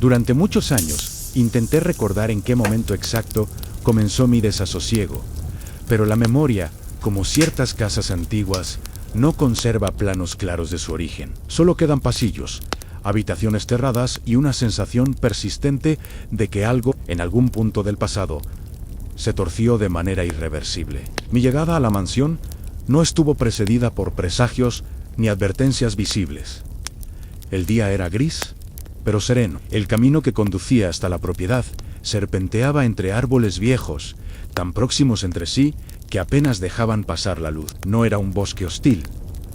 Durante muchos años, intenté recordar en qué momento exacto comenzó mi desasosiego, pero la memoria, como ciertas casas antiguas, no conserva planos claros de su origen. Solo quedan pasillos, habitaciones cerradas y una sensación persistente de que algo, en algún punto del pasado, se torció de manera irreversible. Mi llegada a la mansión no estuvo precedida por presagios ni advertencias visibles. El día era gris, pero sereno. El camino que conducía hasta la propiedad serpenteaba entre árboles viejos, tan próximos entre sí que apenas dejaban pasar la luz. No era un bosque hostil,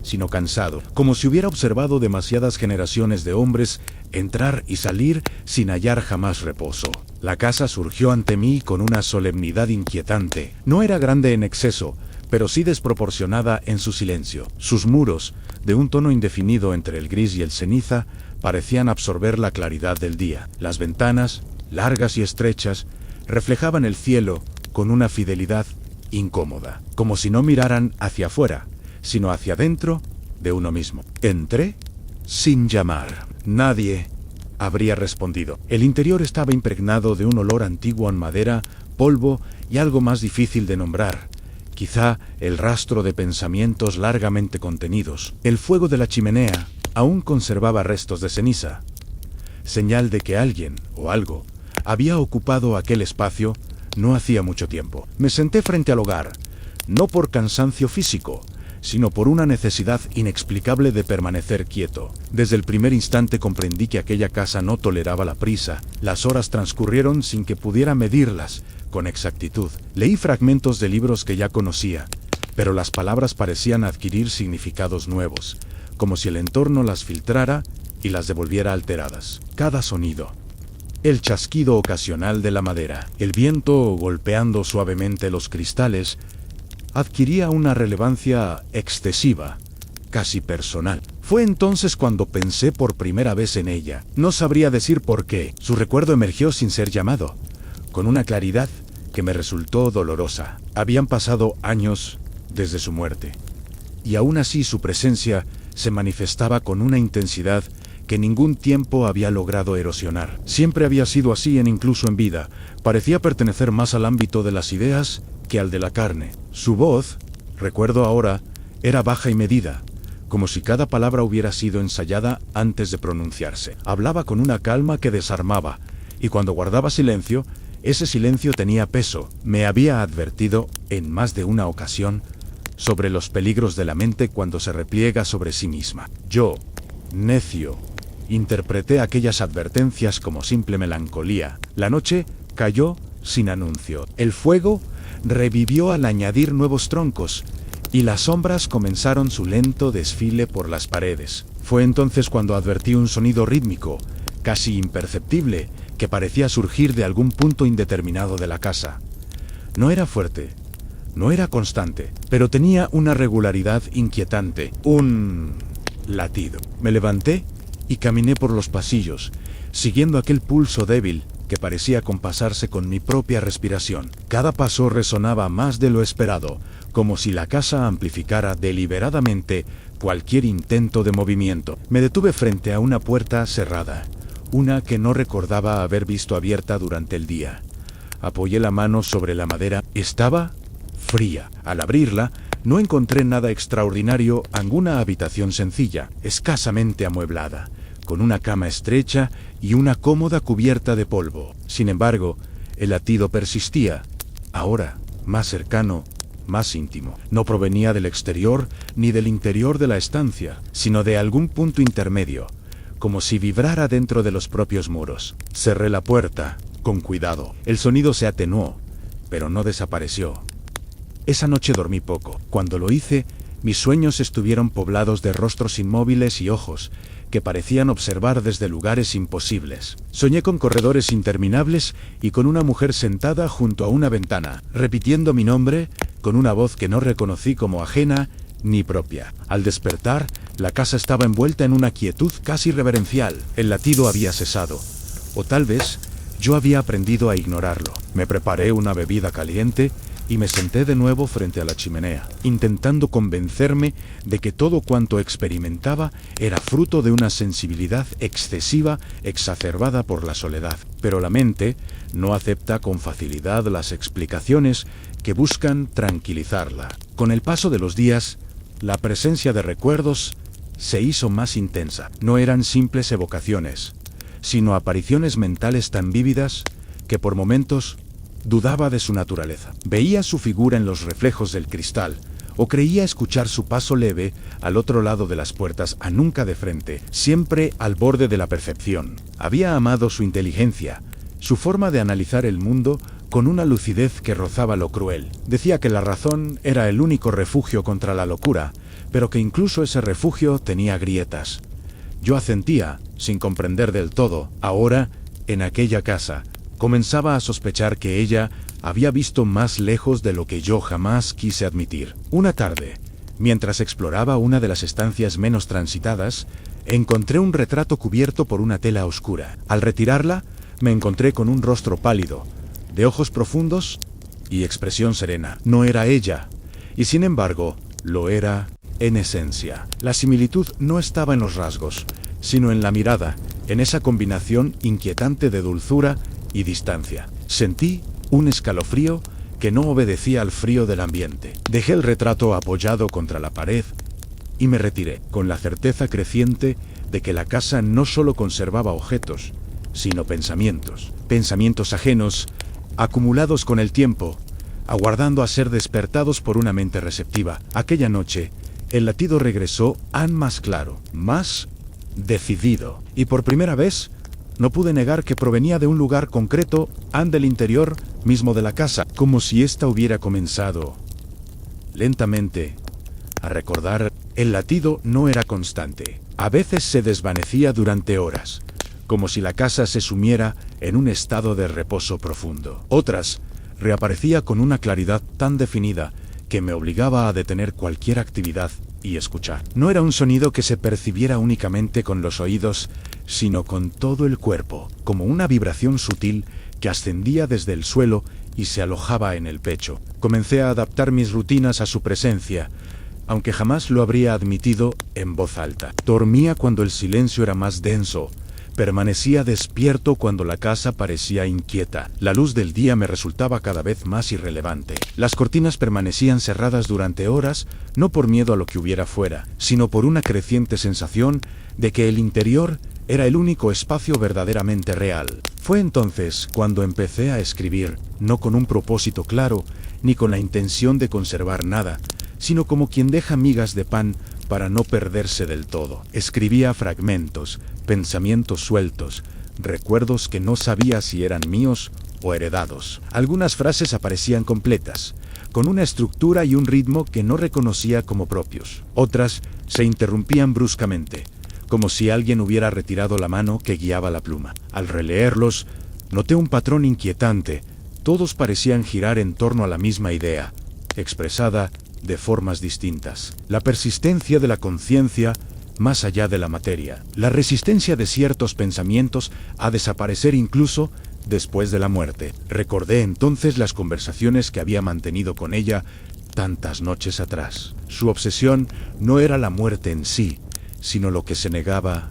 sino cansado, como si hubiera observado demasiadas generaciones de hombres entrar y salir sin hallar jamás reposo. La casa surgió ante mí con una solemnidad inquietante. No era grande en exceso, pero sí desproporcionada en su silencio. Sus muros, de un tono indefinido entre el gris y el ceniza, parecían absorber la claridad del día. Las ventanas, largas y estrechas, reflejaban el cielo con una fidelidad incómoda, como si no miraran hacia afuera, sino hacia dentro de uno mismo. Entré sin llamar. Nadie habría respondido. El interior estaba impregnado de un olor antiguo en madera, polvo y algo más difícil de nombrar. Quizá el rastro de pensamientos largamente contenidos. El fuego de la chimenea aún conservaba restos de ceniza, señal de que alguien o algo había ocupado aquel espacio no hacía mucho tiempo. Me senté frente al hogar, no por cansancio físico, sino por una necesidad inexplicable de permanecer quieto. Desde el primer instante comprendí que aquella casa no toleraba la prisa. Las horas transcurrieron sin que pudiera medirlas con exactitud. Leí fragmentos de libros que ya conocía, pero las palabras parecían adquirir significados nuevos, como si el entorno las filtrara y las devolviera alteradas. Cada sonido, el chasquido ocasional de la madera, el viento golpeando suavemente los cristales, adquiría una relevancia excesiva, casi personal. Fue entonces cuando pensé por primera vez en ella. No sabría decir por qué. Su recuerdo emergió sin ser llamado, con una claridad que me resultó dolorosa. Habían pasado años desde su muerte, y aún así su presencia se manifestaba con una intensidad que ningún tiempo había logrado erosionar. Siempre había sido así incluso en vida. Parecía pertenecer más al ámbito de las ideas que al de la carne. Su voz, recuerdo ahora, era baja y medida, como si cada palabra hubiera sido ensayada antes de pronunciarse. Hablaba con una calma que desarmaba, y cuando guardaba silencio, ese silencio tenía peso. Me había advertido, en más de una ocasión, sobre los peligros de la mente cuando se repliega sobre sí misma. Yo, necio, interpreté aquellas advertencias como simple melancolía. La noche cayó sin anuncio. El fuego revivió al añadir nuevos troncos, y las sombras comenzaron su lento desfile por las paredes. Fue entonces cuando advertí un sonido rítmico, casi imperceptible, que parecía surgir de algún punto indeterminado de la casa. No era fuerte, no era constante, pero tenía una regularidad inquietante, un latido. Me levanté y caminé por los pasillos, siguiendo aquel pulso débil que parecía compasarse con mi propia respiración. Cada paso resonaba más de lo esperado, como si la casa amplificara deliberadamente cualquier intento de movimiento. Me detuve frente a una puerta cerrada, una que no recordaba haber visto abierta durante el día. Apoyé la mano sobre la madera. Estaba fría. Al abrirla, no encontré nada extraordinario, alguna habitación sencilla, escasamente amueblada, con una cama estrecha y una cómoda cubierta de polvo. Sin embargo, el latido persistía, ahora más cercano, más íntimo. No provenía del exterior ni del interior de la estancia, sino de algún punto intermedio, como si vibrara dentro de los propios muros. Cerré la puerta, con cuidado. El sonido se atenuó, pero no desapareció. Esa noche dormí poco. Cuando lo hice, mis sueños estuvieron poblados de rostros inmóviles y ojos que parecían observar desde lugares imposibles. Soñé con corredores interminables y con una mujer sentada junto a una ventana, repitiendo mi nombre con una voz que no reconocí como ajena ni propia. Al despertar, la casa estaba envuelta en una quietud casi reverencial. El latido había cesado, o tal vez yo había aprendido a ignorarlo. Me preparé una bebida caliente y me senté de nuevo frente a la chimenea, intentando convencerme de que todo cuanto experimentaba era fruto de una sensibilidad excesiva exacerbada por la soledad. Pero la mente no acepta con facilidad las explicaciones que buscan tranquilizarla. Con el paso de los días, la presencia de recuerdos se hizo más intensa. No eran simples evocaciones, sino apariciones mentales tan vívidas que por momentos dudaba de su naturaleza. Veía su figura en los reflejos del cristal, o creía escuchar su paso leve al otro lado de las puertas, a nunca de frente, siempre al borde de la percepción. Había amado su inteligencia, su forma de analizar el mundo con una lucidez que rozaba lo cruel. Decía que la razón era el único refugio contra la locura, pero que incluso ese refugio tenía grietas. Yo asentía, sin comprender del todo. Ahora, en aquella casa, comenzaba a sospechar que ella había visto más lejos de lo que yo jamás quise admitir. Una tarde, mientras exploraba una de las estancias menos transitadas, encontré un retrato cubierto por una tela oscura. Al retirarla, me encontré con un rostro pálido, de ojos profundos y expresión serena. No era ella, y sin embargo, lo era en esencia. La similitud no estaba en los rasgos, sino en la mirada, en esa combinación inquietante de dulzura y distancia. Sentí un escalofrío que no obedecía al frío del ambiente. Dejé el retrato apoyado contra la pared y me retiré, con la certeza creciente de que la casa no solo conservaba objetos, sino pensamientos. Pensamientos ajenos, acumulados con el tiempo, aguardando a ser despertados por una mente receptiva. Aquella noche, el latido regresó aún más claro, más decidido, y por primera vez no pude negar que provenía de un lugar concreto, del interior mismo de la casa, como si ésta hubiera comenzado lentamente a recordar. El latido no era constante. A veces se desvanecía durante horas, como si la casa se sumiera en un estado de reposo profundo. Otras, reaparecía con una claridad tan definida que me obligaba a detener cualquier actividad y escuchar. No era un sonido que se percibiera únicamente con los oídos, sino con todo el cuerpo, como una vibración sutil que ascendía desde el suelo y se alojaba en el pecho. Comencé a adaptar mis rutinas a su presencia, aunque jamás lo habría admitido en voz alta. Dormía cuando el silencio era más denso. Permanecía despierto cuando la casa parecía inquieta. La luz del día me resultaba cada vez más irrelevante. Las cortinas permanecían cerradas durante horas, no por miedo a lo que hubiera fuera, sino por una creciente sensación de que el interior era el único espacio verdaderamente real. Fue entonces cuando empecé a escribir, no con un propósito claro, ni con la intención de conservar nada, sino como quien deja migas de pan para no perderse del todo. Escribía fragmentos, pensamientos sueltos, recuerdos que no sabía si eran míos o heredados. Algunas frases aparecían completas, con una estructura y un ritmo que no reconocía como propios. Otras se interrumpían bruscamente, como si alguien hubiera retirado la mano que guiaba la pluma. Al releerlos, noté un patrón inquietante. Todos parecían girar en torno a la misma idea, expresada de formas distintas. La persistencia de la conciencia más allá de la materia. La resistencia de ciertos pensamientos a desaparecer incluso después de la muerte. Recordé entonces las conversaciones que había mantenido con ella tantas noches atrás. Su obsesión no era la muerte en sí, sino lo que se negaba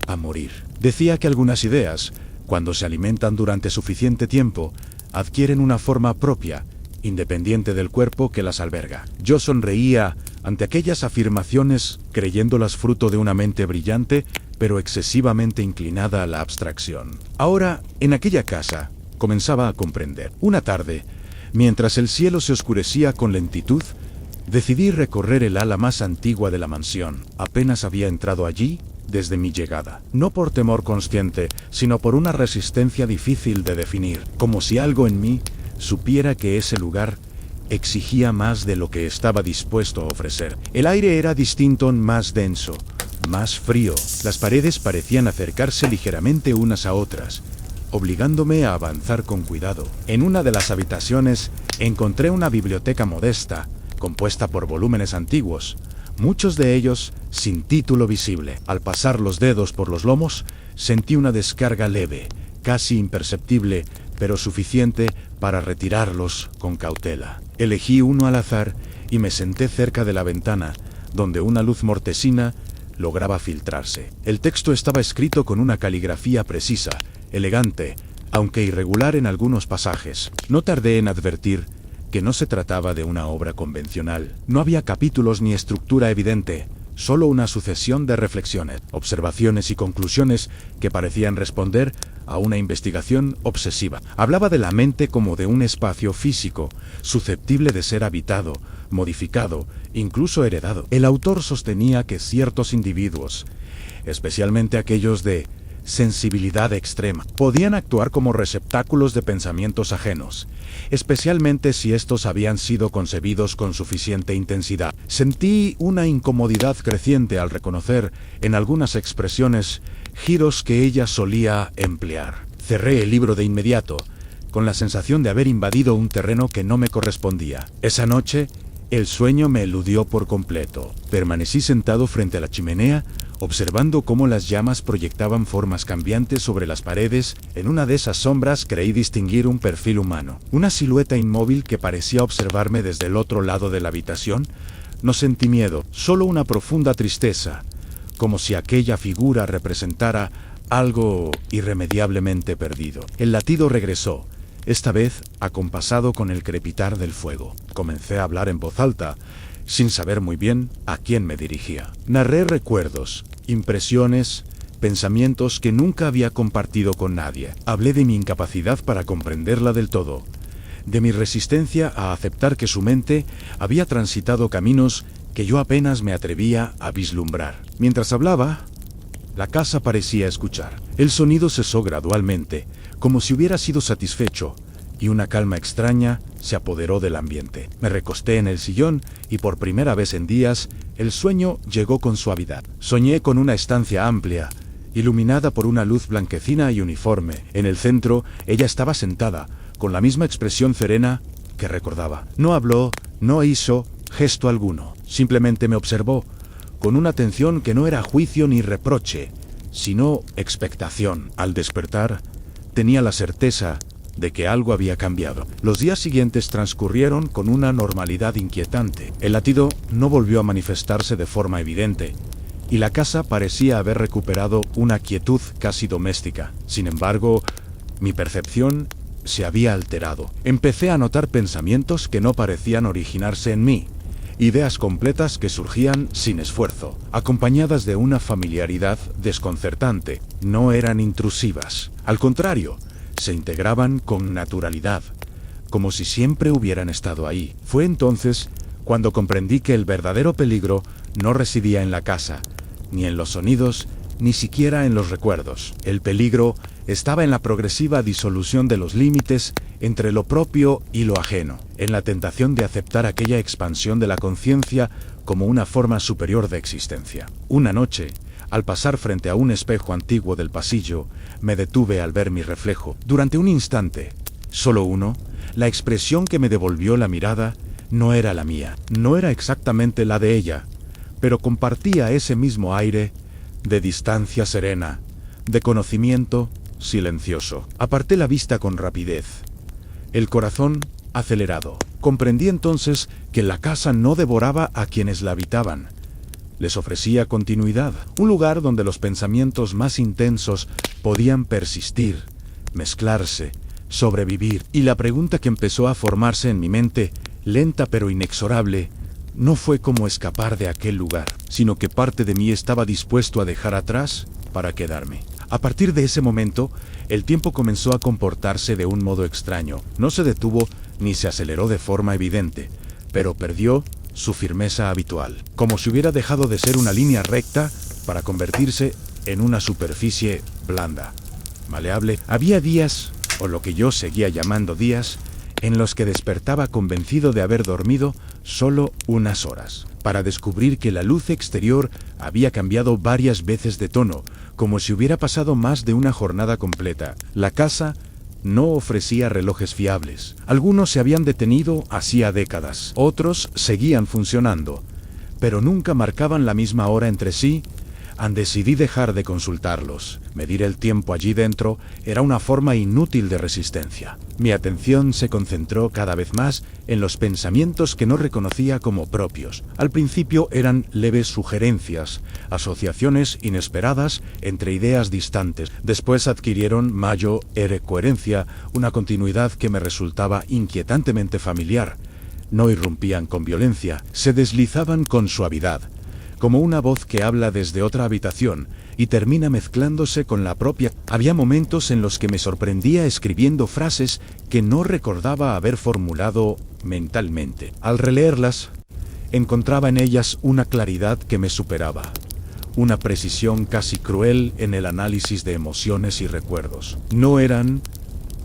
a morir. Decía que algunas ideas, cuando se alimentan durante suficiente tiempo, adquieren una forma propia, independiente del cuerpo que las alberga. Yo sonreía ante aquellas afirmaciones, creyéndolas fruto de una mente brillante, pero excesivamente inclinada a la abstracción. Ahora, en aquella casa, comenzaba a comprender. Una tarde, mientras el cielo se oscurecía con lentitud, decidí recorrer el ala más antigua de la mansión. Apenas había entrado allí desde mi llegada. No por temor consciente, sino por una resistencia difícil de definir, como si algo en mí supiera que ese lugar exigía más de lo que estaba dispuesto a ofrecer. El aire era distinto, más denso, más frío. Las paredes parecían acercarse ligeramente unas a otras, obligándome a avanzar con cuidado. En una de las habitaciones encontré una biblioteca modesta, compuesta por volúmenes antiguos, muchos de ellos sin título visible. Al pasar los dedos por los lomos, sentí una descarga leve, casi imperceptible, pero suficiente para retirarlos con cautela. Elegí uno al azar y me senté cerca de la ventana, donde una luz mortecina lograba filtrarse. El texto estaba escrito con una caligrafía precisa, elegante, aunque irregular en algunos pasajes. No tardé en advertir que no se trataba de una obra convencional. No había capítulos ni estructura evidente, solo una sucesión de reflexiones, observaciones y conclusiones que parecían responder a una investigación obsesiva. Hablaba de la mente como de un espacio físico, susceptible de ser habitado, modificado, incluso heredado. El autor sostenía que ciertos individuos, especialmente aquellos de sensibilidad extrema, podían actuar como receptáculos de pensamientos ajenos, especialmente si estos habían sido concebidos con suficiente intensidad. Sentí una incomodidad creciente al reconocer, en algunas expresiones, giros que ella solía emplear. Cerré el libro de inmediato, con la sensación de haber invadido un terreno que no me correspondía. Esa noche, el sueño me eludió por completo. Permanecí sentado frente a la chimenea, observando cómo las llamas proyectaban formas cambiantes sobre las paredes. En una de esas sombras creí distinguir un perfil humano, una silueta inmóvil que parecía observarme desde el otro lado de la habitación. No sentí miedo, solo una profunda tristeza, como si aquella figura representara algo irremediablemente perdido. El latido regresó, esta vez acompasado con el crepitar del fuego. Comencé a hablar en voz alta, sin saber muy bien a quién me dirigía. Narré recuerdos, impresiones, pensamientos que nunca había compartido con nadie. Hablé de mi incapacidad para comprenderla del todo, de mi resistencia a aceptar que su mente había transitado caminos que yo apenas me atrevía a vislumbrar. Mientras hablaba, la casa parecía escuchar. El sonido cesó gradualmente, como si hubiera sido satisfecho, y una calma extraña se apoderó del ambiente. Me recosté en el sillón y por primera vez en días, el sueño llegó con suavidad. Soñé con una estancia amplia, iluminada por una luz blanquecina y uniforme. En el centro, ella estaba sentada, con la misma expresión serena que recordaba. No habló, no hizo gesto alguno. Simplemente me observó, con una atención que no era juicio ni reproche, sino expectación. Al despertar, tenía la certeza de que algo había cambiado. Los días siguientes transcurrieron con una normalidad inquietante. El latido no volvió a manifestarse de forma evidente, y la casa parecía haber recuperado una quietud casi doméstica. Sin embargo, mi percepción se había alterado. Empecé a notar pensamientos que no parecían originarse en mí, ideas completas que surgían sin esfuerzo, acompañadas de una familiaridad desconcertante. No eran intrusivas. Al contrario, se integraban con naturalidad, como si siempre hubieran estado ahí. Fue entonces cuando comprendí que el verdadero peligro no residía en la casa, ni en los sonidos, ni siquiera en los recuerdos. El peligro estaba en la progresiva disolución de los límites entre lo propio y lo ajeno, en la tentación de aceptar aquella expansión de la conciencia como una forma superior de existencia. Una noche, al pasar frente a un espejo antiguo del pasillo, me detuve al ver mi reflejo. Durante un instante, solo uno, la expresión que me devolvió la mirada no era la mía, no era exactamente la de ella, pero compartía ese mismo aire de distancia serena, de conocimiento silencioso. Aparté la vista con rapidez, el corazón acelerado. Comprendí entonces que la casa no devoraba a quienes la habitaban. Les ofrecía continuidad, un lugar donde los pensamientos más intensos podían persistir, mezclarse, sobrevivir. Y la pregunta que empezó a formarse en mi mente, lenta pero inexorable, no fue cómo escapar de aquel lugar, sino que parte de mí estaba dispuesto a dejar atrás para quedarme. A partir de ese momento, el tiempo comenzó a comportarse de un modo extraño. No se detuvo ni se aceleró de forma evidente, pero perdió su firmeza habitual, como si hubiera dejado de ser una línea recta para convertirse en una superficie blanda, maleable. Había días, o lo que yo seguía llamando días, en los que despertaba convencido de haber dormido solo unas horas, para descubrir que la luz exterior había cambiado varias veces de tono, como si hubiera pasado más de una jornada completa. La casa no ofrecía relojes fiables. Algunos se habían detenido hacía décadas, otros seguían funcionando, pero nunca marcaban la misma hora entre sí, Decidí dejar de consultarlos. Medir el tiempo allí dentro era una forma inútil de resistencia. Mi atención se concentró cada vez más en los pensamientos que no reconocía como propios. Al principio eran leves sugerencias, asociaciones inesperadas entre ideas distantes. Después adquirieron mayor coherencia, una continuidad que me resultaba inquietantemente familiar. No irrumpían con violencia, se deslizaban con suavidad, como una voz que habla desde otra habitación y termina mezclándose con la propia. Había momentos en los que me sorprendía escribiendo frases que no recordaba haber formulado mentalmente. Al releerlas, encontraba en ellas una claridad que me superaba, una precisión casi cruel en el análisis de emociones y recuerdos. No eran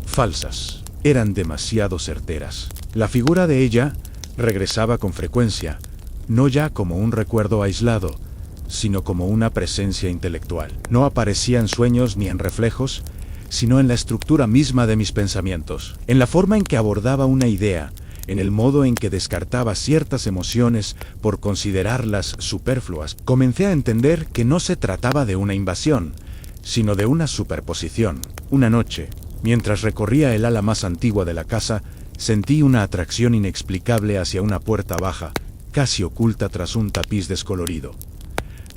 falsas, eran demasiado certeras. La figura de ella regresaba con frecuencia, no ya como un recuerdo aislado, sino como una presencia intelectual. No aparecía en sueños ni en reflejos, sino en la estructura misma de mis pensamientos, en la forma en que abordaba una idea, en el modo en que descartaba ciertas emociones por considerarlas superfluas. Comencé a entender que no se trataba de una invasión, sino de una superposición. Una noche, mientras recorría el ala más antigua de la casa, sentí una atracción inexplicable hacia una puerta baja, casi oculta tras un tapiz descolorido.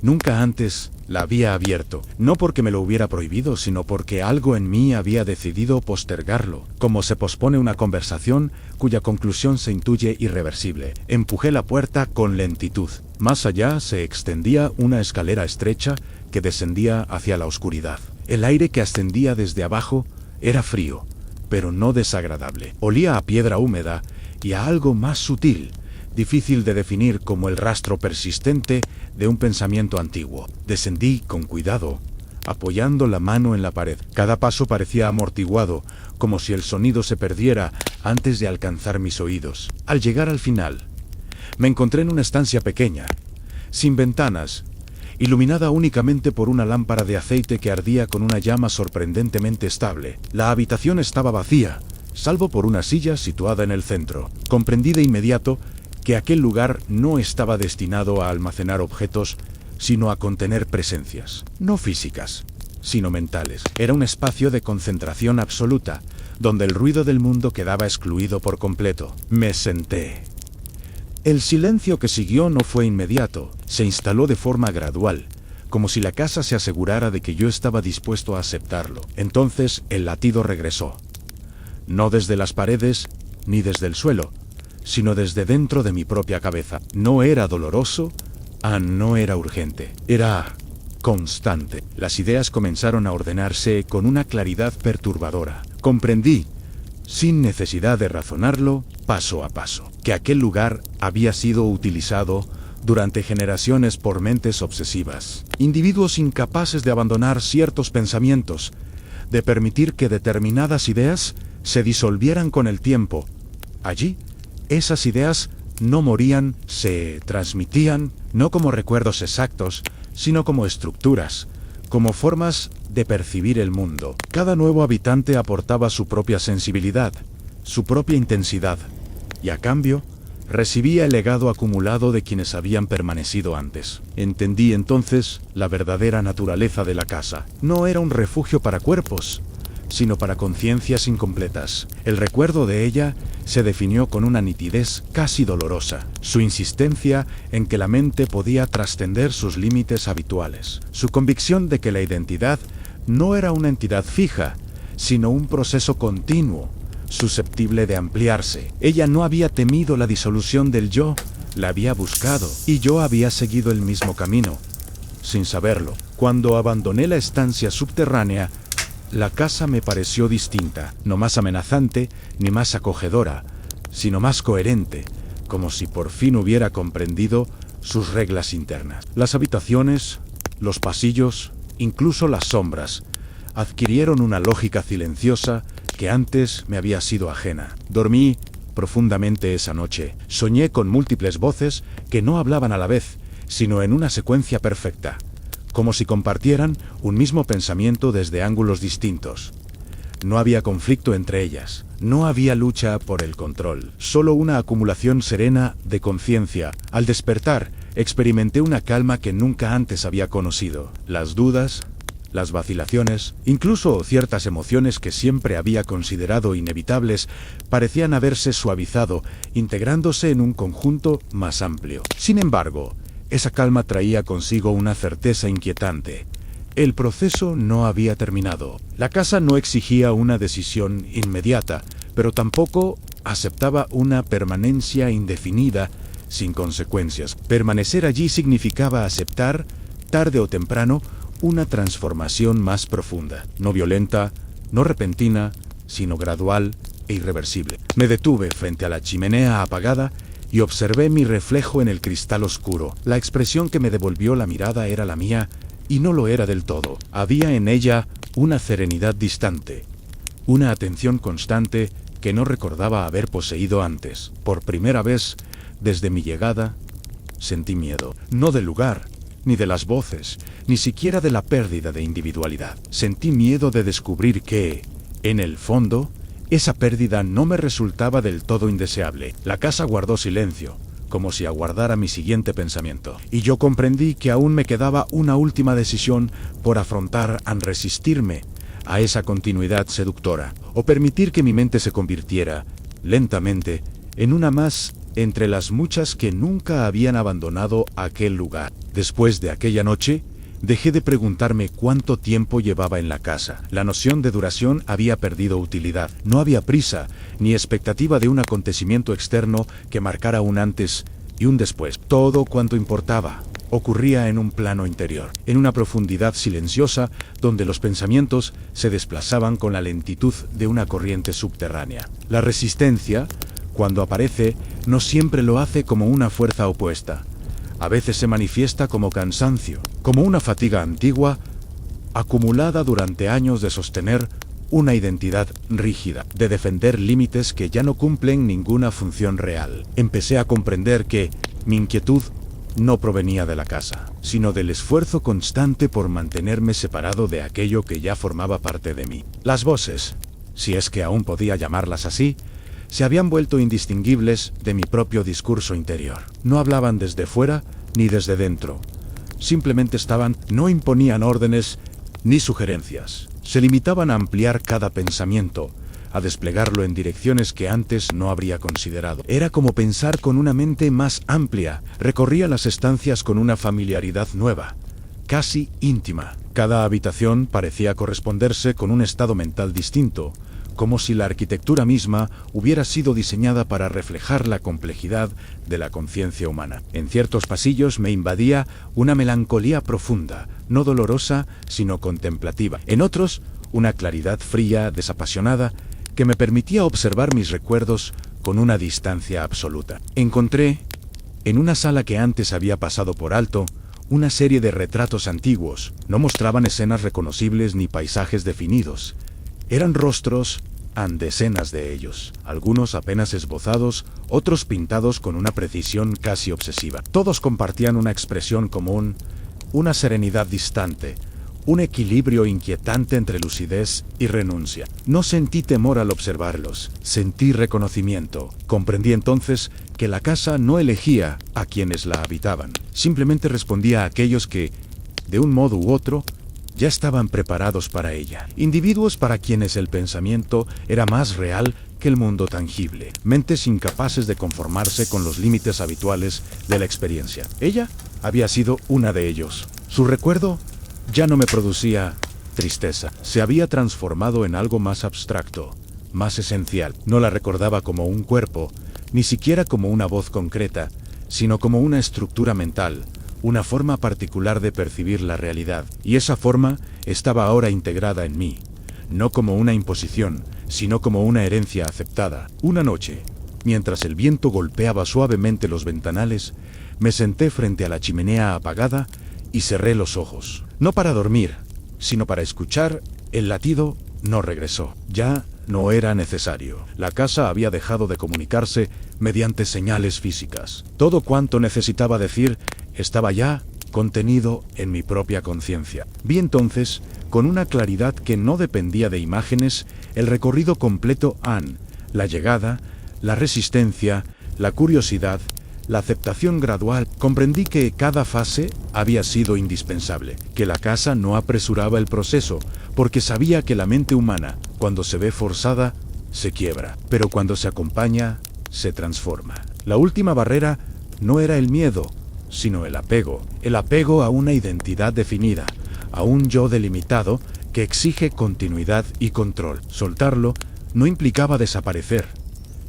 Nunca antes la había abierto, no porque me lo hubiera prohibido, sino porque algo en mí había decidido postergarlo, como se pospone una conversación cuya conclusión se intuye irreversible. Empujé la puerta con lentitud. Más allá se extendía una escalera estrecha que descendía hacia la oscuridad. El aire que ascendía desde abajo era frío, pero no desagradable. Olía a piedra húmeda y a algo más sutil, difícil de definir, como el rastro persistente de un pensamiento antiguo. Descendí con cuidado, apoyando la mano en la pared. Cada paso parecía amortiguado, como si el sonido se perdiera antes de alcanzar mis oídos. Al llegar al final, me encontré en una estancia pequeña, sin ventanas, iluminada únicamente por una lámpara de aceite que ardía con una llama sorprendentemente estable. La habitación estaba vacía, salvo por una silla situada en el centro. Comprendí de inmediato que aquel lugar no estaba destinado a almacenar objetos, sino a contener presencias, no físicas, sino mentales. Era un espacio de concentración absoluta, donde el ruido del mundo quedaba excluido por completo. Me senté. El silencio que siguió no fue inmediato, se instaló de forma gradual, como si la casa se asegurara de que yo estaba dispuesto a aceptarlo. Entonces el latido regresó. No desde las paredes, ni desde el suelo, sino desde dentro de mi propia cabeza. No era doloroso, no era urgente, era constante. Las ideas comenzaron a ordenarse con una claridad perturbadora. Comprendí, sin necesidad de razonarlo, paso a paso, que aquel lugar había sido utilizado durante generaciones por mentes obsesivas, individuos incapaces de abandonar ciertos pensamientos, de permitir que determinadas ideas se disolvieran con el tiempo. Allí, esas ideas no morían, se transmitían, no como recuerdos exactos, sino como estructuras, como formas de percibir el mundo. Cada nuevo habitante aportaba su propia sensibilidad, su propia intensidad, y a cambio, recibía el legado acumulado de quienes habían permanecido antes. Entendí entonces la verdadera naturaleza de la casa. No era un refugio para cuerpos, sino para conciencias incompletas. El recuerdo de ella se definió con una nitidez casi dolorosa. Su insistencia en que la mente podía trascender sus límites habituales. Su convicción de que la identidad no era una entidad fija, sino un proceso continuo, susceptible de ampliarse. Ella no había temido la disolución del yo, la había buscado, y yo había seguido el mismo camino, sin saberlo. Cuando abandoné la estancia subterránea, la casa me pareció distinta, no más amenazante ni más acogedora, sino más coherente, como si por fin hubiera comprendido sus reglas internas. Las habitaciones, los pasillos, incluso las sombras, adquirieron una lógica silenciosa que antes me había sido ajena. Dormí profundamente esa noche. Soñé con múltiples voces que no hablaban a la vez, sino en una secuencia perfecta, como si compartieran un mismo pensamiento desde ángulos distintos. No había conflicto entre ellas, no había lucha por el control, solo una acumulación serena de conciencia. Al despertar, experimenté una calma que nunca antes había conocido. Las dudas, las vacilaciones, incluso ciertas emociones que siempre había considerado inevitables, parecían haberse suavizado, integrándose en un conjunto más amplio. Sin embargo, esa calma traía consigo una certeza inquietante. El proceso no había terminado. La casa no exigía una decisión inmediata, pero tampoco aceptaba una permanencia indefinida, sin consecuencias. Permanecer allí significaba aceptar, tarde o temprano, una transformación más profunda, no violenta, no repentina, sino gradual e irreversible. Me detuve frente a la chimenea apagada y observé mi reflejo en el cristal oscuro. La expresión que me devolvió la mirada era la mía, y no lo era del todo. Había en ella una serenidad distante, una atención constante que no recordaba haber poseído antes. Por primera vez, desde mi llegada, sentí miedo, no del lugar, ni de las voces, ni siquiera de la pérdida de individualidad. Sentí miedo de descubrir que, en el fondo, esa pérdida no me resultaba del todo indeseable. La casa guardó silencio, como si aguardara mi siguiente pensamiento. Y yo comprendí que aún me quedaba una última decisión por afrontar: en resistirme a esa continuidad seductora, o permitir que mi mente se convirtiera, lentamente, en una más entre las muchas que nunca habían abandonado aquel lugar. Después de aquella noche, dejé de preguntarme cuánto tiempo llevaba en la casa. La noción de duración había perdido utilidad. No había prisa, ni expectativa de un acontecimiento externo que marcara un antes y un después. Todo cuanto importaba ocurría en un plano interior, en una profundidad silenciosa donde los pensamientos se desplazaban con la lentitud de una corriente subterránea. La resistencia, cuando aparece, no siempre lo hace como una fuerza opuesta. A veces se manifiesta como cansancio, como una fatiga antigua, acumulada durante años de sostener una identidad rígida, de defender límites que ya no cumplen ninguna función real. Empecé a comprender que mi inquietud no provenía de la casa, sino del esfuerzo constante por mantenerme separado de aquello que ya formaba parte de mí. Las voces, si es que aún podía llamarlas así, se habían vuelto indistinguibles de mi propio discurso interior. No hablaban desde fuera ni desde dentro. Simplemente estaban, no imponían órdenes ni sugerencias. Se limitaban a ampliar cada pensamiento, a desplegarlo en direcciones que antes no habría considerado. Era como pensar con una mente más amplia. Recorría las estancias con una familiaridad nueva, casi íntima. Cada habitación parecía corresponderse con un estado mental distinto, como si la arquitectura misma hubiera sido diseñada para reflejar la complejidad de la conciencia humana. En ciertos pasillos me invadía una melancolía profunda, no dolorosa, sino contemplativa. En otros, una claridad fría, desapasionada, que me permitía observar mis recuerdos con una distancia absoluta. Encontré, en una sala que antes había pasado por alto, una serie de retratos antiguos. No mostraban escenas reconocibles ni paisajes definidos. Eran rostros, decenas de ellos, algunos apenas esbozados, otros pintados con una precisión casi obsesiva. Todos compartían una expresión común, una serenidad distante, un equilibrio inquietante entre lucidez y renuncia. No sentí temor al observarlos, sentí reconocimiento. Comprendí entonces que la casa no elegía a quienes la habitaban, simplemente respondía a aquellos que, de un modo u otro, ya estaban preparados para ella. Individuos para quienes el pensamiento era más real que el mundo tangible. Mentes incapaces de conformarse con los límites habituales de la experiencia. Ella había sido una de ellos. Su recuerdo ya no me producía tristeza. Se había transformado en algo más abstracto, más esencial. No la recordaba como un cuerpo, ni siquiera como una voz concreta, sino como una estructura mental, una forma particular de percibir la realidad, y esa forma estaba ahora integrada en mí, no como una imposición, sino como una herencia aceptada. Una noche, mientras el viento golpeaba suavemente los ventanales, me senté frente a la chimenea apagada y cerré los ojos. No para dormir, sino para escuchar. El latido no regresó. Ya no era necesario. La casa había dejado de comunicarse mediante señales físicas. Todo cuanto necesitaba decir estaba ya contenido en mi propia conciencia. Vi entonces, con una claridad que no dependía de imágenes, el recorrido completo la llegada, la resistencia, la curiosidad, la aceptación gradual. Comprendí que cada fase había sido indispensable, que la casa no apresuraba el proceso, porque sabía que la mente humana, cuando se ve forzada, se quiebra, pero cuando se acompaña, se transforma. La última barrera no era el miedo, sino el apego a una identidad definida, a un yo delimitado que exige continuidad y control. Soltarlo no implicaba desaparecer,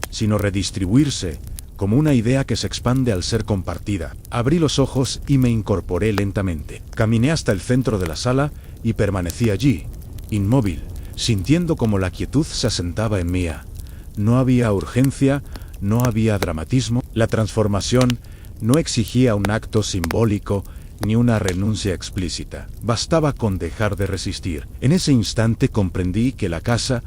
sino redistribuirse, como una idea que se expande al ser compartida. Abrí los ojos y me incorporé lentamente. Caminé hasta el centro de la sala y permanecí allí, inmóvil, sintiendo como la quietud se asentaba en mí. No había urgencia, no había dramatismo. La transformación no exigía un acto simbólico ni una renuncia explícita. Bastaba con dejar de resistir. En ese instante comprendí que la casa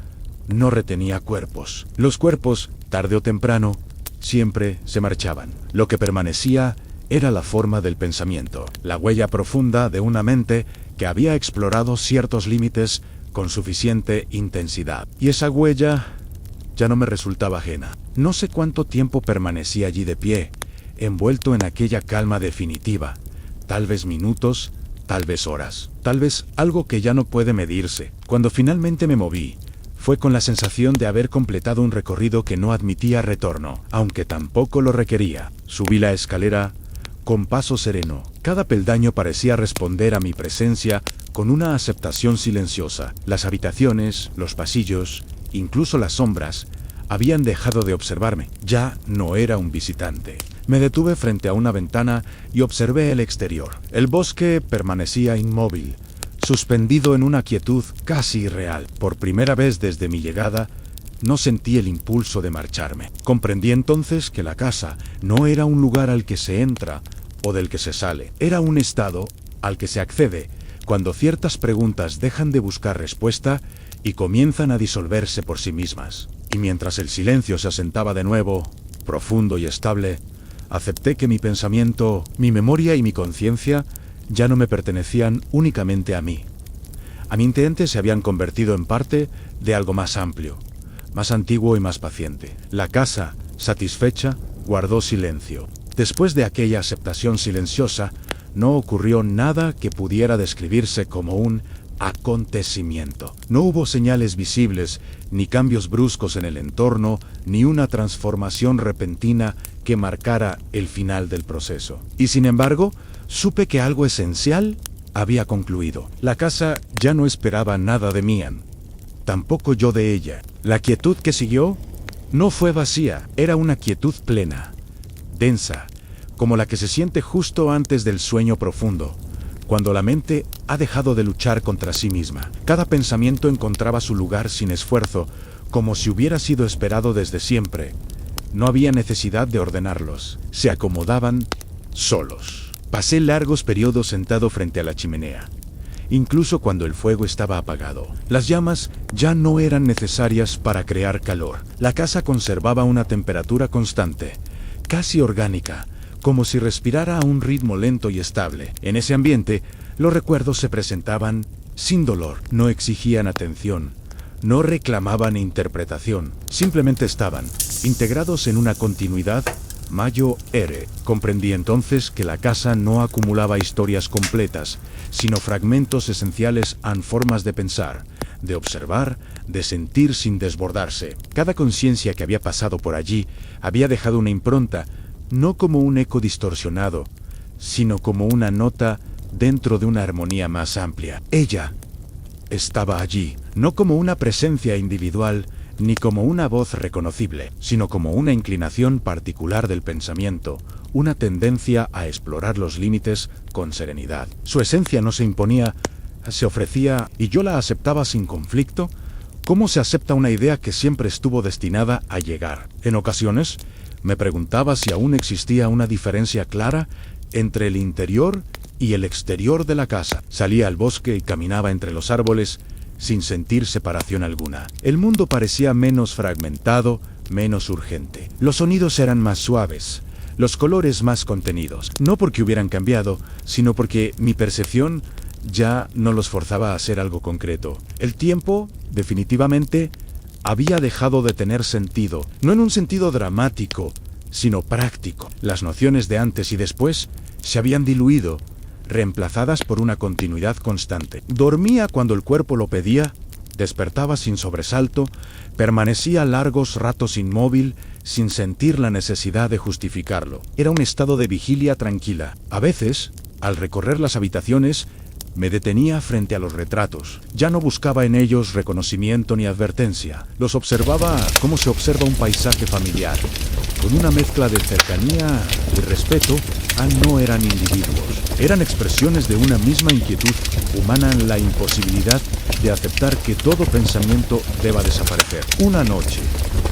no retenía cuerpos. Los cuerpos, tarde o temprano, siempre se marchaban. Lo que permanecía era la forma del pensamiento, la huella profunda de una mente que había explorado ciertos límites con suficiente intensidad. Y esa huella ya no me resultaba ajena. No sé cuánto tiempo permanecí allí de pie, envuelto en aquella calma definitiva. Tal vez minutos, tal vez horas, tal vez algo que ya no puede medirse. Cuando finalmente me moví, fue con la sensación de haber completado un recorrido que no admitía retorno, aunque tampoco lo requería. Subí la escalera con paso sereno. Cada peldaño parecía responder a mi presencia con una aceptación silenciosa. Las habitaciones, los pasillos, incluso las sombras, habían dejado de observarme. Ya no era un visitante. Me detuve frente a una ventana y observé el exterior. El bosque permanecía inmóvil, suspendido en una quietud casi irreal. Por primera vez desde mi llegada, no sentí el impulso de marcharme. Comprendí entonces que la casa no era un lugar al que se entra o del que se sale. Era un estado al que se accede cuando ciertas preguntas dejan de buscar respuesta y comienzan a disolverse por sí mismas. Y mientras el silencio se asentaba de nuevo, profundo y estable, acepté que mi pensamiento, mi memoria y mi conciencia ya no me pertenecían únicamente a mí. A mi interior se habían convertido en parte de algo más amplio, más antiguo y más paciente. La casa, satisfecha, guardó silencio. Después de aquella aceptación silenciosa, no ocurrió nada que pudiera describirse como un acontecimiento. No hubo señales visibles, ni cambios bruscos en el entorno, ni una transformación repentina que marcara el final del proceso. Y sin embargo, supe que algo esencial había concluido. La casa ya no esperaba nada de mí, tampoco yo de ella. La quietud que siguió no fue vacía, era una quietud plena, densa, como la que se siente justo antes del sueño profundo, cuando la mente ha dejado de luchar contra sí misma. Cada pensamiento encontraba su lugar sin esfuerzo, como si hubiera sido esperado desde siempre. No había necesidad de ordenarlos, se acomodaban solos. Pasé largos periodos sentado frente a la chimenea, incluso cuando el fuego estaba apagado. Las llamas ya no eran necesarias para crear calor. La casa conservaba una temperatura constante, casi orgánica, como si respirara a un ritmo lento y estable. En ese ambiente, los recuerdos se presentaban sin dolor, no exigían atención, no reclamaban interpretación, simplemente estaban, integrados en una continuidad Mayo-ere. Comprendí entonces que la casa no acumulaba historias completas, sino fragmentos esenciales en formas de pensar, de observar, de sentir sin desbordarse. Cada conciencia que había pasado por allí había dejado una impronta, no como un eco distorsionado, sino como una nota dentro de una armonía más amplia. Ella estaba allí, no como una presencia individual, ni como una voz reconocible, sino como una inclinación particular del pensamiento, una tendencia a explorar los límites con serenidad. Su esencia no se imponía, se ofrecía, y yo la aceptaba sin conflicto, como se acepta una idea que siempre estuvo destinada a llegar. En ocasiones, me preguntaba si aún existía una diferencia clara entre el interior y el exterior de la casa. Salía al bosque y caminaba entre los árboles sin sentir separación alguna. El mundo parecía menos fragmentado, menos urgente. Los sonidos eran más suaves, los colores más contenidos. No porque hubieran cambiado, sino porque mi percepción ya no los forzaba a ser algo concreto. El tiempo, definitivamente, había dejado de tener sentido, no en un sentido dramático, sino práctico. Las nociones de antes y después se habían diluido, reemplazadas por una continuidad constante. Dormía cuando el cuerpo lo pedía, despertaba sin sobresalto, permanecía largos ratos inmóvil, sin sentir la necesidad de justificarlo. Era un estado de vigilia tranquila. A veces, al recorrer las habitaciones, me detenía frente a los retratos. Ya no buscaba en ellos reconocimiento ni advertencia. Los observaba como se observa un paisaje familiar, con una mezcla de cercanía y respeto. No eran individuos, eran expresiones de una misma inquietud humana en la imposibilidad de aceptar que todo pensamiento deba desaparecer. Una noche,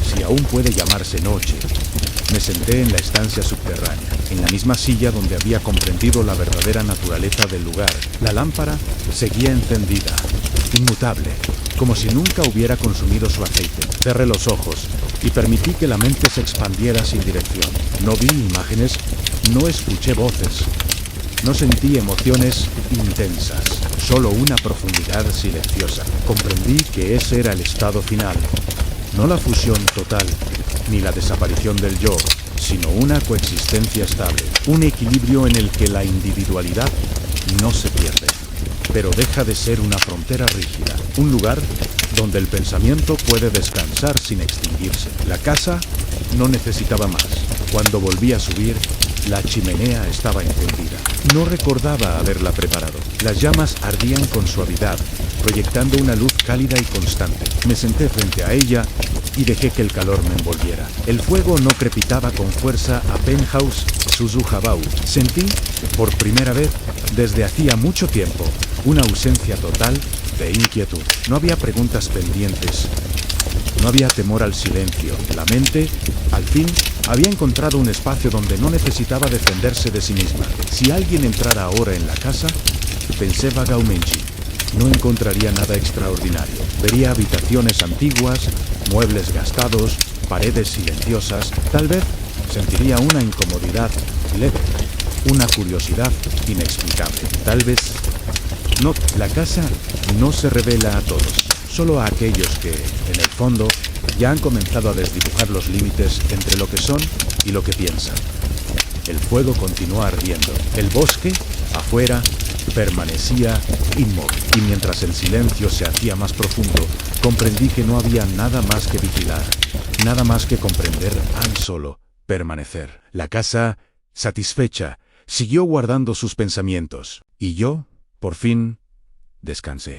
si aún puede llamarse noche, me senté en la estancia subterránea, en la misma silla donde había comprendido la verdadera naturaleza del lugar. La lámpara seguía encendida, inmutable, como si nunca hubiera consumido su aceite. Cerré los ojos y permití que la mente se expandiera sin dirección. No vi imágenes, no escuché voces, no sentí emociones intensas, solo una profundidad silenciosa. Comprendí que ese era el estado final, no la fusión total, ni la desaparición del yo, sino una coexistencia estable, un equilibrio en el que la individualidad no se pierde, pero deja de ser una frontera rígida, un lugar donde el pensamiento puede descansar sin extinguirse. La casa no necesitaba más. Cuando volví a subir, la chimenea estaba encendida. No recordaba haberla preparado. Las llamas ardían con suavidad, proyectando una luz cálida y constante. Me senté frente a ella y dejé que el calor me envolviera. El fuego no crepitaba con fuerza a Penthouse Suzuhabao. Sentí, por primera vez, desde hacía mucho tiempo, una ausencia total de inquietud. No había preguntas pendientes. No había temor al silencio. La mente, al fin, había encontrado un espacio donde no necesitaba defenderse de sí misma. Si alguien entrara ahora en la casa, pensé vagamente, no encontraría nada extraordinario. Vería habitaciones antiguas, muebles gastados, paredes silenciosas. Tal vez sentiría una incomodidad leve, una curiosidad inexplicable. Tal vez no. La casa no se revela a todos, solo a aquellos que, en el fondo, ya han comenzado a desdibujar los límites entre lo que son y lo que piensan. El fuego continuó ardiendo. El bosque, afuera, permanecía inmóvil. Y mientras el silencio se hacía más profundo, comprendí que no había nada más que vigilar, nada más que comprender, solo permanecer. La casa, satisfecha, siguió guardando sus pensamientos. Y yo, por fin, descansé.